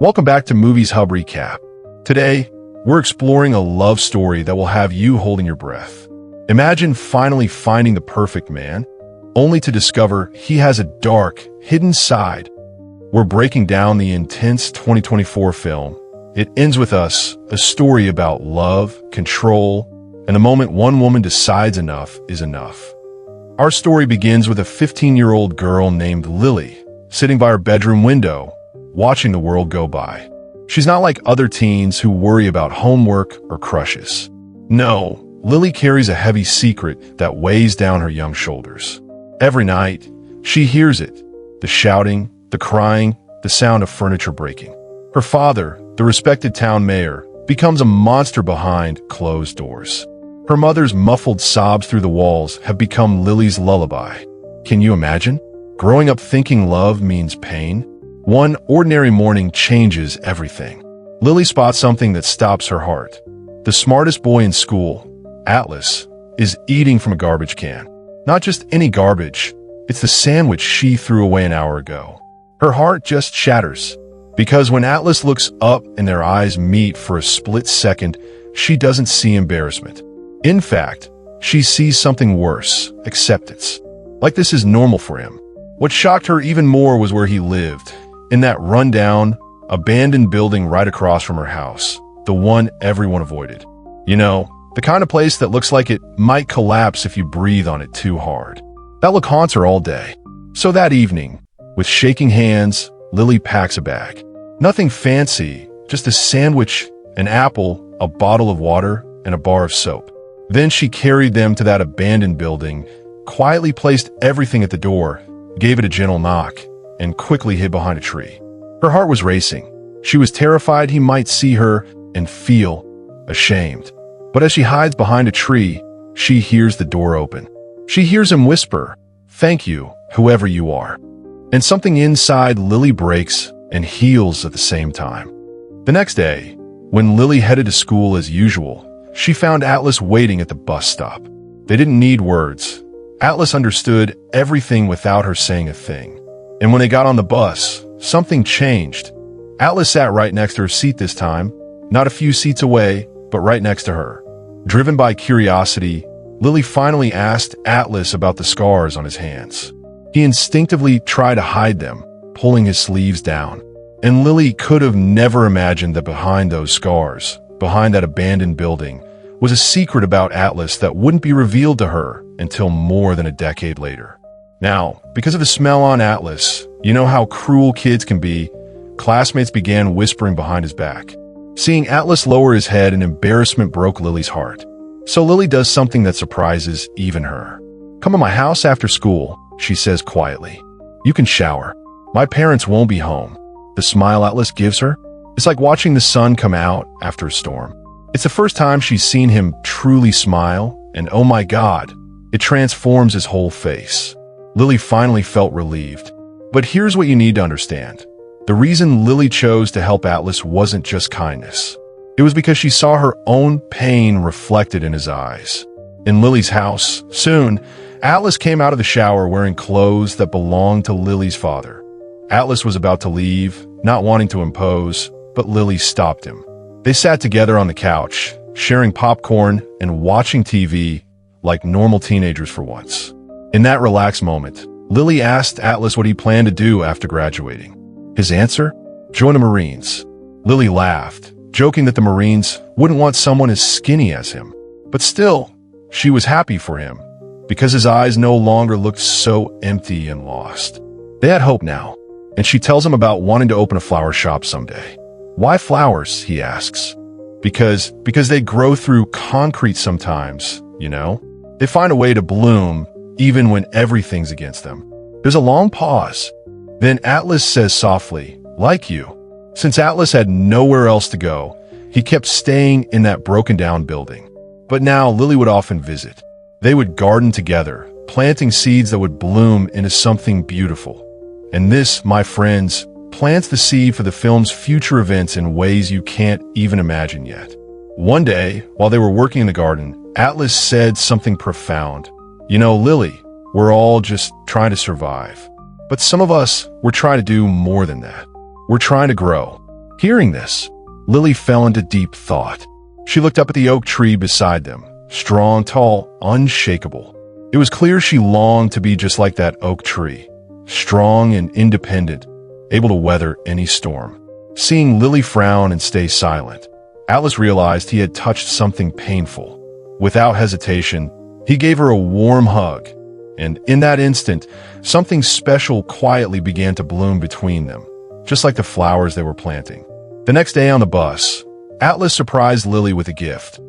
Welcome back to Movies Hub Recap. Today, we're exploring a love story that will have you holding your breath. Imagine finally finding the perfect man, only to discover he has a dark, hidden side. We're breaking down the intense 2024 film. It ends with us, a story about love, control, and the moment one woman decides enough is enough. Our story begins with a 15-year-old girl named Lily, sitting by her bedroom window, watching the world go by. She's not like other teens who worry about homework or crushes. No, Lily carries a heavy secret that weighs down her young shoulders. Every night, she hears it, the shouting, the crying, the sound of furniture breaking. Her father, the respected town mayor, becomes a monster behind closed doors. Her mother's muffled sobs through the walls have become Lily's lullaby. Can you imagine? Growing up thinking love means pain? One ordinary morning changes everything. Lily spots something that stops her heart. The smartest boy in school, Atlas, is eating from a garbage can. Not just any garbage, it's the sandwich she threw away an hour ago. Her heart just shatters, because when Atlas looks up and their eyes meet for a split second, she doesn't see embarrassment. In fact, she sees something worse, acceptance. Like this is normal for him. What shocked her even more was where he lived. In that rundown, abandoned building right across from her house, the one everyone avoided. You know, the kind of place that looks like it might collapse if you breathe on it too hard. That look haunts her all day. So that evening, with shaking hands, Lily packs a bag. Nothing fancy, just a sandwich, an apple, a bottle of water, and a bar of soap. Then she carried them to that abandoned building, quietly placed everything at the door, gave it a gentle knock, and quickly hid behind a tree. Her heart was racing. She was terrified he might see her and feel ashamed. But as she hides behind a tree, she hears the door open. She hears him whisper, "Thank you, whoever you are." And something inside Lily breaks and heals at the same time. The next day, when Lily headed to school as usual, she found Atlas waiting at the bus stop. They didn't need words. Atlas understood everything without her saying a thing. And when they got on the bus, something changed. Atlas sat right next to her seat this time, not a few seats away, but right next to her. Driven by curiosity, Lily finally asked Atlas about the scars on his hands. He instinctively tried to hide them, pulling his sleeves down. And Lily could have never imagined that behind those scars, behind that abandoned building, was a secret about Atlas that wouldn't be revealed to her until more than a decade later. Now, because of the smell on Atlas, you know how cruel kids can be, classmates began whispering behind his back. Seeing Atlas lower his head in embarrassment broke Lily's heart. So Lily does something that surprises even her. "Come to my house after school," she says quietly. "You can shower. My parents won't be home." The smile Atlas gives her, it's like watching the sun come out after a storm. It's the first time she's seen him truly smile, and oh my God, it transforms his whole face. Lily finally felt relieved. But here's what you need to understand. The reason Lily chose to help Atlas wasn't just kindness. It was because she saw her own pain reflected in his eyes. In Lily's house, soon, Atlas came out of the shower wearing clothes that belonged to Lily's father. Atlas was about to leave, not wanting to impose, but Lily stopped him. They sat together on the couch, sharing popcorn and watching TV like normal teenagers for once. In that relaxed moment, Lily asked Atlas what he planned to do after graduating. His answer? Join the Marines. Lily laughed, joking that the Marines wouldn't want someone as skinny as him. But still, she was happy for him, because his eyes no longer looked so empty and lost. They had hope now, and she tells him about wanting to open a flower shop someday. "Why flowers?" he asks. Because they grow through concrete sometimes, you know? They find a way to bloom even when everything's against them. There's a long pause. Then Atlas says softly, "Like you." Since Atlas had nowhere else to go, he kept staying in that broken-down building. But now Lily would often visit. They would garden together, planting seeds that would bloom into something beautiful. And this, my friends, plants the seed for the film's future events in ways you can't even imagine yet. One day, while they were working in the garden, Atlas said something profound. "You know, Lily, we're all just trying to survive. But some of us, we're trying to do more than that. We're trying to grow. Hearing this, Lily fell into deep thought. She looked up at the oak tree beside them, strong, tall, unshakable. It was clear she longed to be just like that oak tree, strong and independent, able to weather any storm. Seeing Lily frown and stay silent, Atlas realized he had touched something painful. Without hesitation, he gave her a warm hug, and in that instant, something special quietly began to bloom between them, just like the flowers they were planting. The next day on the bus, Atlas surprised Lily with a gift,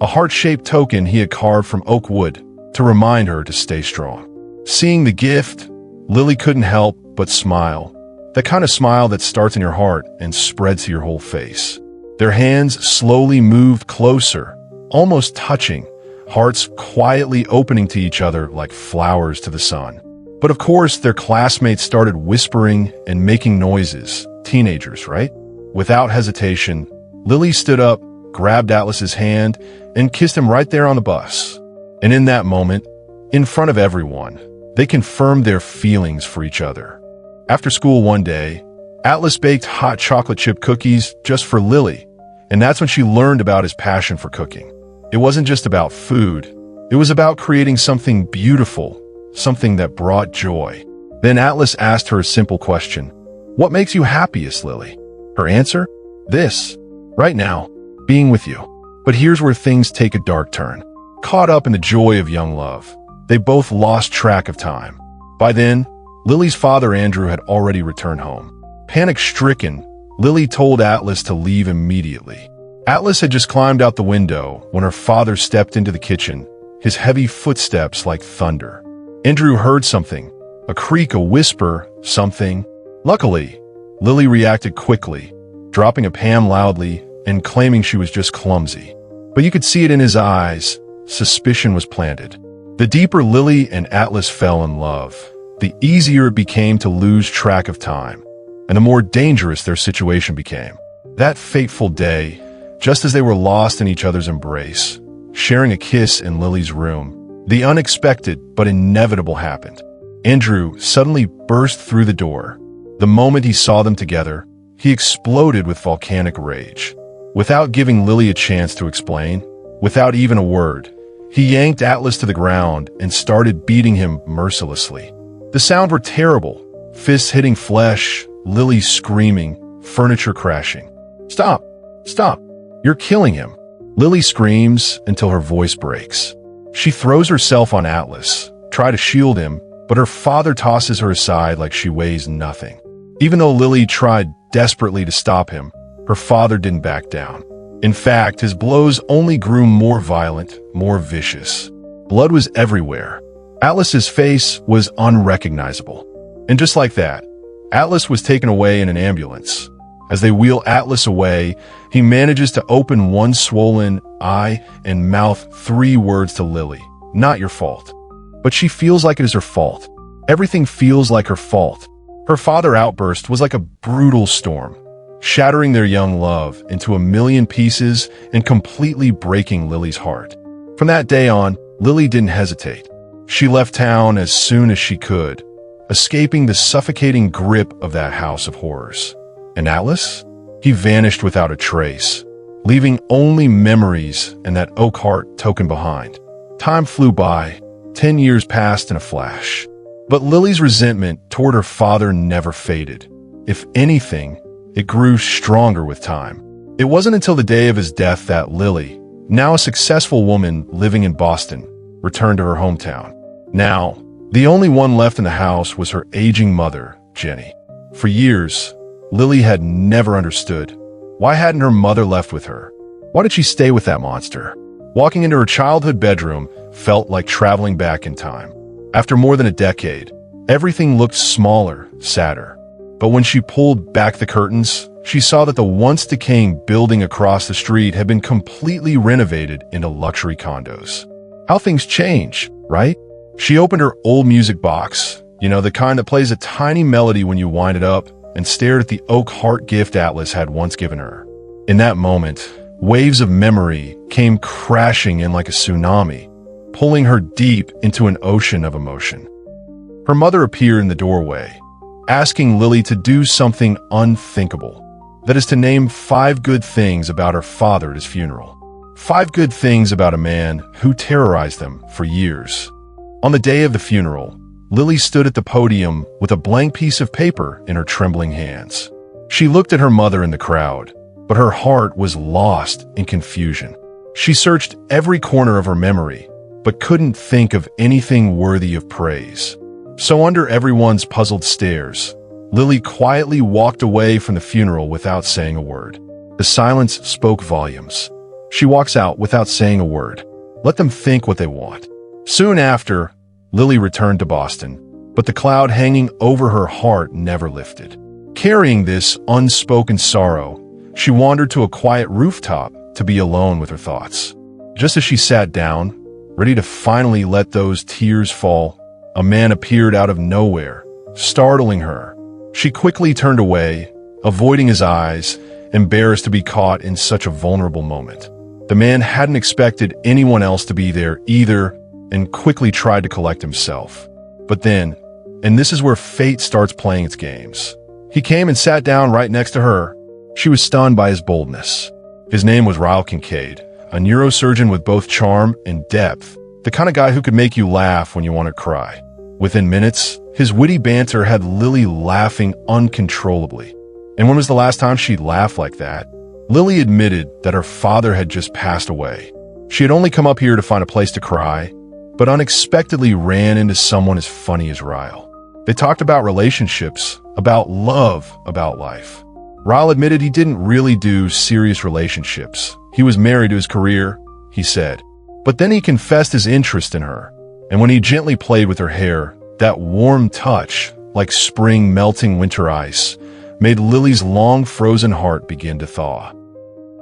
a heart-shaped token he had carved from oak wood to remind her to stay strong. Seeing the gift, Lily couldn't help but smile, that kind of smile that starts in your heart and spreads to your whole face. Their hands slowly moved closer, almost touching, hearts quietly opening to each other like flowers to the sun. But of course, their classmates started whispering and making noises. Teenagers, right? Without hesitation, Lily stood up, grabbed Atlas's hand, and kissed him right there on the bus. And in that moment, in front of everyone, they confirmed their feelings for each other. After school one day, Atlas baked hot chocolate chip cookies just for Lily, and that's when she learned about his passion for cooking. It wasn't just about food. It was about creating something beautiful, something that brought joy. Then Atlas asked her a simple question. What makes you happiest, Lily? Her answer? This. Right now. Being with you. But here's where things take a dark turn. Caught up in the joy of young love, they both lost track of time. By then, Lily's father Andrew had already returned home. Panic-stricken, Lily told Atlas to leave immediately. Atlas had just climbed out the window when her father stepped into the kitchen, his heavy footsteps like thunder. Andrew heard something, a creak, a whisper, something. Luckily, Lily reacted quickly, dropping a pan loudly and claiming she was just clumsy. But you could see it in his eyes. Suspicion was planted. The deeper Lily and Atlas fell in love, the easier it became to lose track of time, and the more dangerous their situation became. That fateful day, just as they were lost in each other's embrace, sharing a kiss in Lily's room, the unexpected but inevitable happened. Andrew suddenly burst through the door. The moment he saw them together, he exploded with volcanic rage. Without giving Lily a chance to explain, without even a word, he yanked Atlas to the ground and started beating him mercilessly. The sounds were terrible, fists hitting flesh, Lily screaming, furniture crashing. Stop! Stop! You're killing him! Lily screams until her voice breaks. She throws herself on Atlas, try to shield him, but her father tosses her aside like she weighs nothing. Even though Lily tried desperately to stop him, her father didn't back down. In fact, his blows only grew more violent, more vicious. Blood was everywhere. Atlas's face was unrecognizable. And just like that, Atlas was taken away in an ambulance. As they wheel Atlas away, he manages to open one swollen eye and mouth 3 words to Lily. Not your fault. But she feels like it is her fault. Everything feels like her fault. Her father outburst was like a brutal storm, shattering their young love into a million pieces and completely breaking Lily's heart. From that day on, Lily didn't hesitate. She left town as soon as she could, escaping the suffocating grip of that house of horrors. And Atlas? He vanished without a trace, leaving only memories and that oak heart token behind. Time flew by. 10 years passed in a flash. But Lily's resentment toward her father never faded. If anything, it grew stronger with time. It wasn't until the day of his death that Lily, now a successful woman living in Boston, returned to her hometown. Now, the only one left in the house was her aging mother, Jenny. For years, Lily had never understood. Why hadn't her mother left with her? Why did she stay with that monster? Walking into her childhood bedroom felt like traveling back in time. After more than a decade, everything looked smaller, sadder. But when she pulled back the curtains, she saw that the once decaying building across the street had been completely renovated into luxury condos. How things change, right? She opened her old music box, the kind that plays a tiny melody when you wind it up, and stared at the oak heart gift Atlas had once given her. In that moment, waves of memory came crashing in like a tsunami, pulling her deep into an ocean of emotion. Her mother appeared in the doorway, asking Lily to do something unthinkable, That is to name 5 good things about her father at his funeral. 5 good things about a man who terrorized them for years. On the day of the funeral, Lily stood at the podium with a blank piece of paper in her trembling hands. She looked at her mother in the crowd, but her heart was lost in confusion. She searched every corner of her memory, but couldn't think of anything worthy of praise. So under everyone's puzzled stares, Lily quietly walked away from the funeral without saying a word. The silence spoke volumes. She walks out without saying a word. Let them think what they want. Soon after, Lily returned to Boston, but the cloud hanging over her heart never lifted. Carrying this unspoken sorrow, she wandered to a quiet rooftop to be alone with her thoughts. Just as she sat down, ready to finally let those tears fall, a man appeared out of nowhere, startling her. She quickly turned away, avoiding his eyes, embarrassed to be caught in such a vulnerable moment. The man hadn't expected anyone else to be there either, and quickly tried to collect himself. But then, and this is where fate starts playing its games, he came and sat down right next to her. She was stunned by his boldness. His name was Ryle Kincaid, a neurosurgeon with both charm and depth, the kind of guy who could make you laugh when you want to cry. Within minutes, his witty banter had Lily laughing uncontrollably. And when was the last time she'd laughed like that? Lily admitted that her father had just passed away. She had only come up here to find a place to cry, but unexpectedly ran into someone as funny as Ryle. They talked about relationships, about love, about life. Ryle admitted he didn't really do serious relationships. He was married to his career, he said. But then he confessed his interest in her, and when he gently played with her hair, that warm touch, like spring melting winter ice, made Lily's long frozen heart begin to thaw.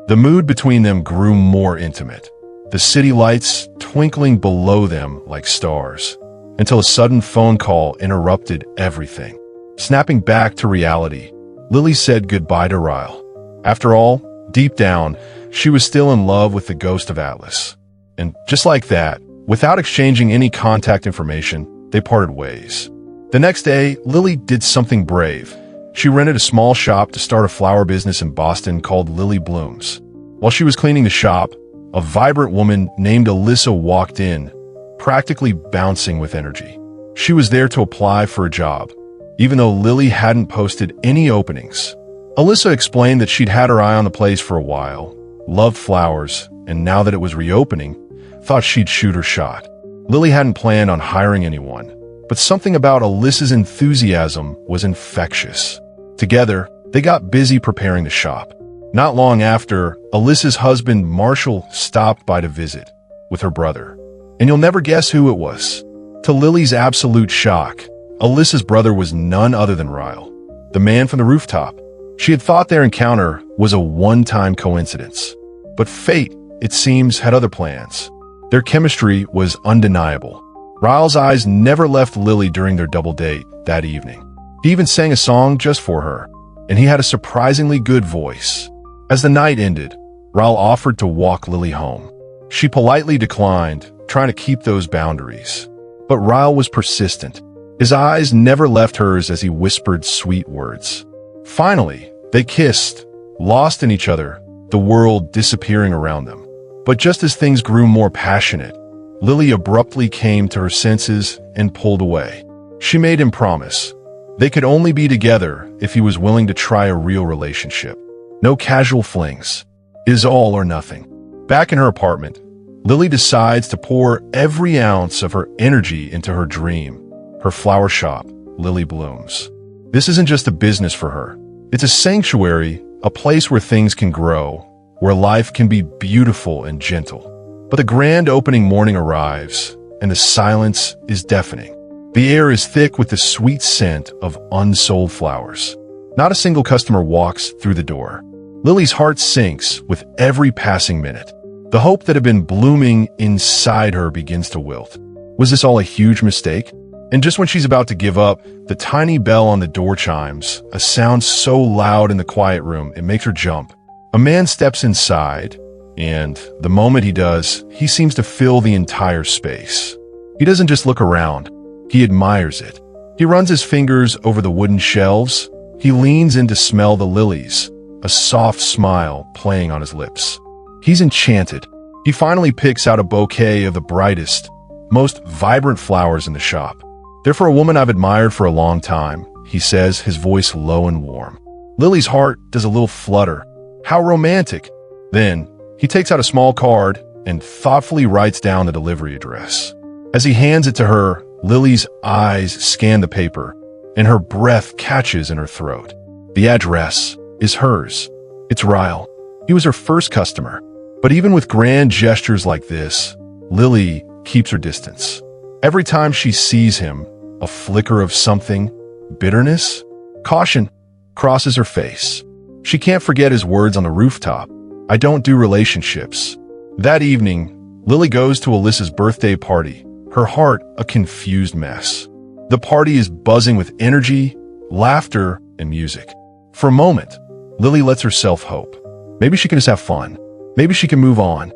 The mood between them grew more intimate, the city lights twinkling below them like stars, until a sudden phone call interrupted everything. Snapping back to reality, Lily said goodbye to Ryle. After all, deep down, she was still in love with the ghost of Atlas. And just like that, without exchanging any contact information, they parted ways. The next day, Lily did something brave. She rented a small shop to start a flower business in Boston called Lily Blooms. While she was cleaning the shop, a vibrant woman named Alyssa walked in, practically bouncing with energy. She was there to apply for a job, even though Lily hadn't posted any openings. Alyssa explained that she'd had her eye on the place for a while, loved flowers, and now that it was reopening, thought she'd shoot her shot. Lily hadn't planned on hiring anyone, but something about Alyssa's enthusiasm was infectious. Together, they got busy preparing the shop. Not long after, Alyssa's husband, Marshall, stopped by to visit with her brother. And you'll never guess who it was. To Lily's absolute shock, Alyssa's brother was none other than Ryle, the man from the rooftop. She had thought their encounter was a one-time coincidence. But fate, it seems, had other plans. Their chemistry was undeniable. Ryle's eyes never left Lily during their double date that evening. He even sang a song just for her, and he had a surprisingly good voice. As the night ended, Ryle offered to walk Lily home. She politely declined, trying to keep those boundaries. But Ryle was persistent. His eyes never left hers as he whispered sweet words. Finally, they kissed, lost in each other, the world disappearing around them. But just as things grew more passionate, Lily abruptly came to her senses and pulled away. She made him promise they could only be together if he was willing to try a real relationship. No casual flings. It is all or nothing. Back in her apartment, Lily decides to pour every ounce of her energy into her dream, her flower shop, Lily Blooms. This isn't just a business for her. It's a sanctuary, a place where things can grow, where life can be beautiful and gentle. But the grand opening morning arrives, and the silence is deafening. The air is thick with the sweet scent of unsold flowers. Not a single customer walks through the door. Lily's heart sinks with every passing minute. The hope that had been blooming inside her begins to wilt. Was this all a huge mistake? And just when she's about to give up, the tiny bell on the door chimes, a sound so loud in the quiet room it makes her jump. A man steps inside, and the moment he does, he seems to fill the entire space. He doesn't just look around, he admires it. He runs his fingers over the wooden shelves, he leans in to smell the lilies, a soft smile playing on his lips. He's enchanted. He finally picks out a bouquet of the brightest, most vibrant flowers in the shop. "They're for a woman I've admired for a long time," he says, his voice low and warm. Lily's heart does a little flutter. How romantic. Then, he takes out a small card and thoughtfully writes down the delivery address. As he hands it to her, Lily's eyes scan the paper, and her breath catches in her throat. The address is hers. It's Ryle. He was her first customer. But even with grand gestures like this, Lily keeps her distance. Every time she sees him, a flicker of something, bitterness, caution, crosses her face. She can't forget his words on the rooftop. "I don't do relationships." That evening, Lily goes to Alyssa's birthday party, her heart a confused mess. The party is buzzing with energy, laughter, and music. For a moment, Lily lets herself hope. Maybe she can just have fun. Maybe she can move on.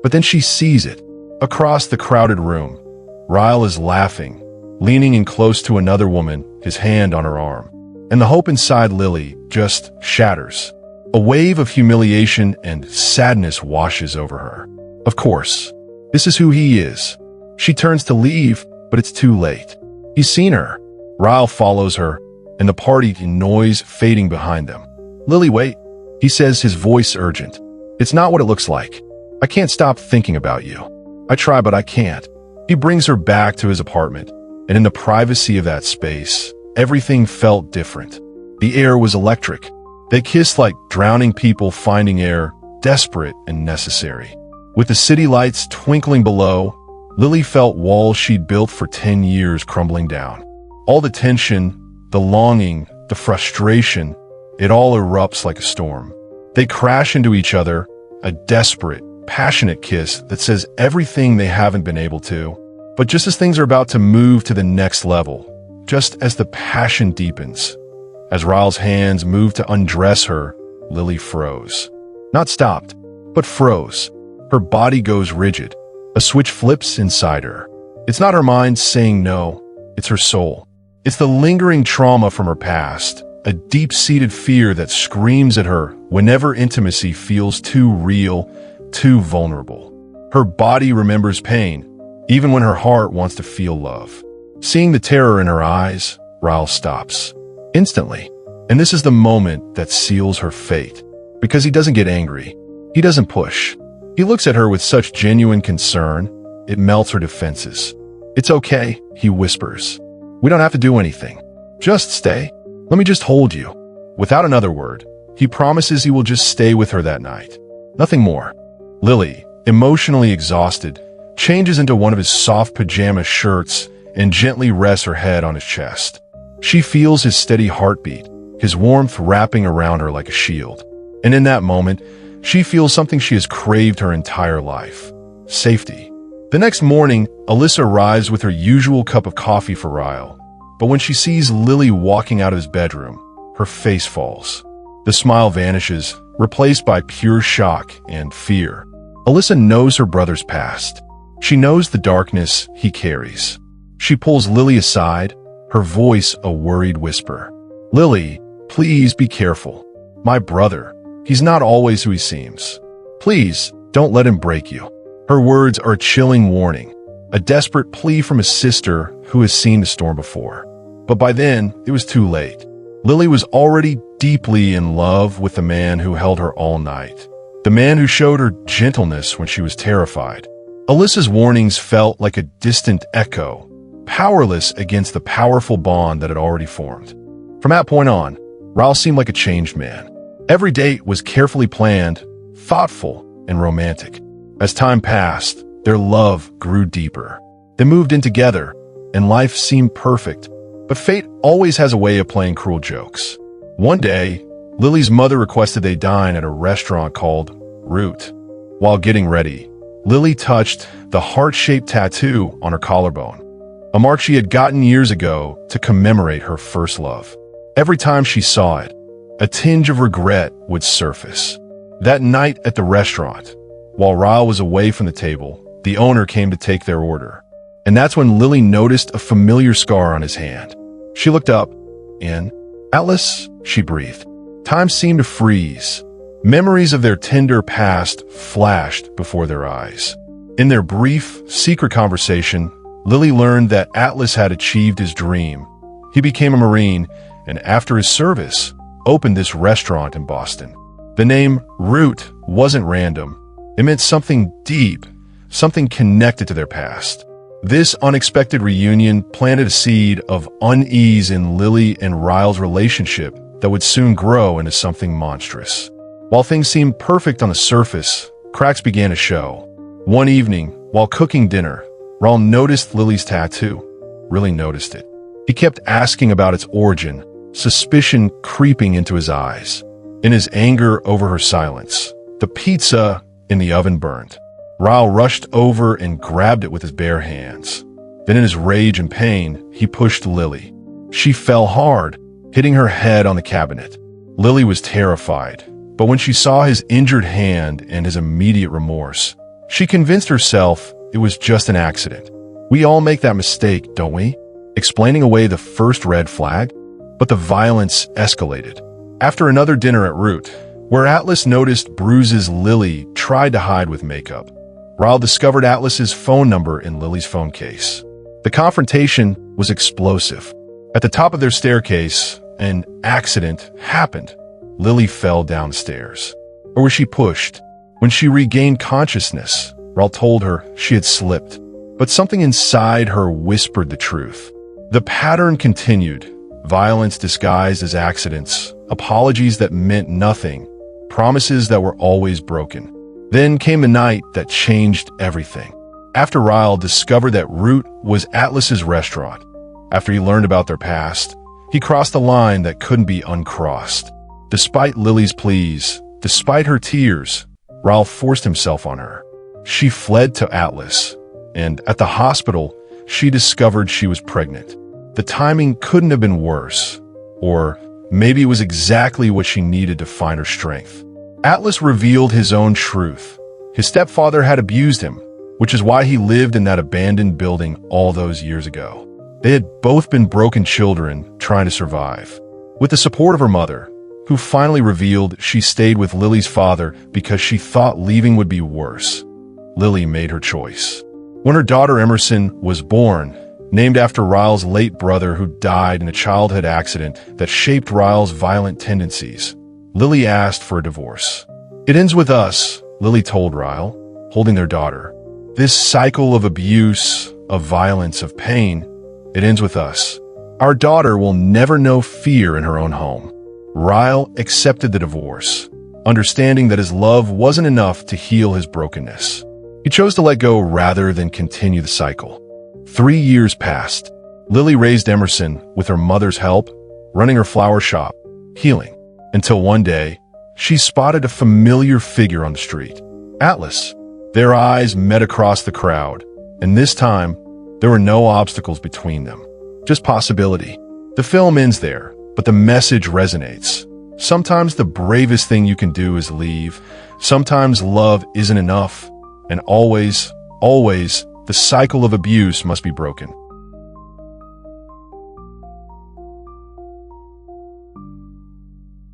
But then she sees it. Across the crowded room, Ryle is laughing, leaning in close to another woman, his hand on her arm. And the hope inside Lily just shatters. A wave of humiliation and sadness washes over her. Of course, this is who he is. She turns to leave, but it's too late. He's seen her. Ryle follows her, and the party noise fading behind them. "Lily, wait," he says, his voice urgent. "It's not what it looks like. I can't stop thinking about you. I try, but I can't." He brings her back to his apartment, and in the privacy of that space, everything felt different. The air was electric. They kissed like drowning people finding air, desperate and necessary. With the city lights twinkling below, Lily felt walls she'd built for 10 years crumbling down. All the tension, the longing, the frustration, it all erupts like a storm. They crash into each other, a desperate, passionate kiss that says everything they haven't been able to. But just as things are about to move to the next level, just as the passion deepens, as Ryle's hands move to undress her, Lily froze. Not stopped, but froze. Her body goes rigid. A switch flips inside her. It's not her mind saying no, it's her soul. It's the lingering trauma from her past, a deep-seated fear that screams at her whenever intimacy feels too real, too vulnerable. Her body remembers pain, even when her heart wants to feel love. Seeing the terror in her eyes, Ryle stops. Instantly. And this is the moment that seals her fate. Because he doesn't get angry. He doesn't push. He looks at her with such genuine concern, it melts her defenses. "It's okay," he whispers. "We don't have to do anything. Just stay. Let me just hold you." Without another word, he promises he will just stay with her that night. Nothing more. Lily, emotionally exhausted, changes into one of his soft pajama shirts and gently rests her head on his chest. She feels his steady heartbeat, his warmth wrapping around her like a shield. And in that moment, she feels something she has craved her entire life. Safety. The next morning, Alyssa arrives with her usual cup of coffee for Ryle. But when she sees Lily walking out of his bedroom, her face falls. The smile vanishes, replaced by pure shock and fear. Alyssa knows her brother's past. She knows the darkness he carries. She pulls Lily aside, her voice a worried whisper. "Lily, please be careful. My brother, he's not always who he seems. Please, don't let him break you." Her words are a chilling warning, a desperate plea from a sister who has seen the storm before. But by then, it was too late. Lily was already deeply in love with the man who held her all night, the man who showed her gentleness when she was terrified. Alyssa's warnings felt like a distant echo, powerless against the powerful bond that had already formed. From that point on, Ryle seemed like a changed man. Every date was carefully planned, thoughtful, and romantic. As time passed, their love grew deeper. They moved in together, and life seemed perfect. But fate always has a way of playing cruel jokes. One day, Lily's mother requested they dine at a restaurant called Root. While getting ready, Lily touched the heart-shaped tattoo on her collarbone, a mark she had gotten years ago to commemorate her first love. Every time she saw it, a tinge of regret would surface. That night at the restaurant, while Ryle was away from the table, the owner came to take their order. And that's when Lily noticed a familiar scar on his hand. She looked up, and, "Atlas," she breathed. Time seemed to freeze. Memories of their tender past flashed before their eyes. In their brief, secret conversation, Lily learned that Atlas had achieved his dream. He became a Marine, and after his service, opened this restaurant in Boston. The name Root wasn't random. It meant something deep, something connected to their past. This unexpected reunion planted a seed of unease in Lily and Ryle's relationship that would soon grow into something monstrous. While things seemed perfect on the surface, cracks began to show. One evening, while cooking dinner, Ryle noticed Lily's tattoo. Really noticed it. He kept asking about its origin, suspicion creeping into his eyes. In his anger over her silence, the pizza in the oven burned. Ryle rushed over and grabbed it with his bare hands. Then in his rage and pain, he pushed Lily. She fell hard, hitting her head on the cabinet. Lily was terrified, but when she saw his injured hand and his immediate remorse, she convinced herself it was just an accident. We all make that mistake, don't we? Explaining away the first red flag. But the violence escalated. After another dinner at Root, where Atlas noticed bruises Lily tried to hide with makeup, Ryle discovered Atlas's phone number in Lily's phone case. The confrontation was explosive. At the top of their staircase, an accident happened. Lily fell downstairs. Or was she pushed? When she regained consciousness, Ryle told her she had slipped. But something inside her whispered the truth. The pattern continued. Violence disguised as accidents, apologies that meant nothing, promises that were always broken. Then came the night that changed everything. After Ryle discovered that Root was Atlas's restaurant, after he learned about their past, he crossed a line that couldn't be uncrossed. Despite Lily's pleas, despite her tears, Ryle forced himself on her. She fled to Atlas, and at the hospital, she discovered she was pregnant. The timing couldn't have been worse, or maybe it was exactly what she needed to find her strength. Atlas revealed his own truth. His stepfather had abused him, which is why he lived in that abandoned building all those years ago. They had both been broken children trying to survive. With the support of her mother, who finally revealed she stayed with Lily's father because she thought leaving would be worse, Lily made her choice. When her daughter Emerson was born, named after Ryle's late brother who died in a childhood accident that shaped Ryle's violent tendencies, Lily asked for a divorce. "It ends with us," Lily told Ryle, holding their daughter. "This cycle of abuse, of violence, of pain, it ends with us. Our daughter will never know fear in her own home." Ryle accepted the divorce, understanding that his love wasn't enough to heal his brokenness. He chose to let go rather than continue the cycle. 3 years passed. Lily raised Emerson with her mother's help, running her flower shop, healing, until one day, she spotted a familiar figure on the street. Atlas. Their eyes met across the crowd, and this time, there were no obstacles between them, just possibility. The film ends there, but the message resonates. Sometimes the bravest thing you can do is leave. Sometimes love isn't enough, and always, the cycle of abuse must be broken.